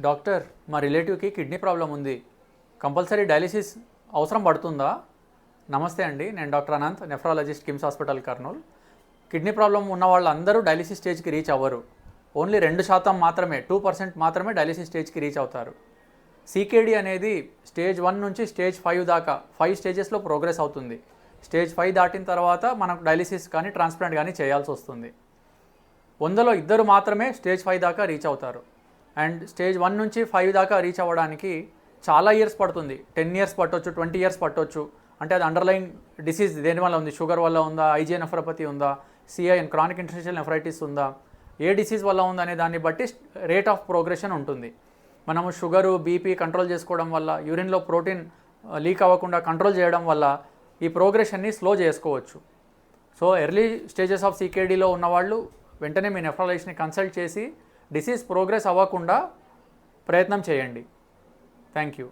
Doctor, మా రిలేటివ్కి kidney problem ఉంది, compulsory dialysis అవసరం పడుతుందా? నమస్తే అండి, నేను doctor Anant, nephrologist, KIMS hospital Kurnool. Kidney problem ఉన్న వాళ్ళందరూ డయాలిసిస్ స్టేజ్కి రీచ్ అవ్వరు. ఓన్లీ 2% మాత్రమే, 2% మాత్రమే డయాలిసిస్ స్టేజ్కి రీచ్ అవుతారు. సీకేడీ అనేది స్టేజ్ 1 నుంచి స్టేజ్ 5 దాకా 5 స్టేజెస్లో ప్రోగ్రెస్ అవుతుంది. స్టేజ్ 5 దాటిన తర్వాత మనకు డయాలిసిస్ కానీ ట్రాన్స్ప్లాంట్ కానీ చేయాల్సి వస్తుంది. 100లో 2 మాత్రమే స్టేజ్ 5 దాకా రీచ్ అవుతారు. అండ్ స్టేజ్ 1 నుంచి 5 దాకా రీచ్ అవ్వడానికి చాలా ఇయర్స్ పడుతుంది. 10 ఇయర్స్ పట్టొచ్చు, 20 ఇయర్స్ పట్టొచ్చు. అంటే అది అండర్లైన్ డిసీజ్ దేనివల్ల ఉంది, షుగర్ వల్ల ఉందా, ఐజీ నెఫ్రోపతి ఉందా, సిఐఎన్ క్రానిక్ ఇంటర్స్టిషియల్ నెఫ్రైటిస్ ఉందా, ఏ డిసీజ్ వల్ల ఉందనే దాన్ని బట్టి రేట్ ఆఫ్ ప్రోగ్రెషన్ ఉంటుంది. మనము షుగరు, బీపీ కంట్రోల్ చేసుకోవడం వల్ల, యూరిన్లో ప్రోటీన్ లీక్ అవ్వకుండా కంట్రోల్ చేయడం వల్ల ఈ ప్రోగ్రెషన్ని స్లో చేసుకోవచ్చు. సో ఎర్లీ స్టేజెస్ ఆఫ్ సీకేడీలో ఉన్నవాళ్ళు వెంటనే మీ నెఫ్రాలజిస్ట్ని కన్సల్ట్ చేసి డిసీజ్ ప్రోగ్రెస్ అవ్వకుండా ప్రయత్నం చేయండి. Thank you.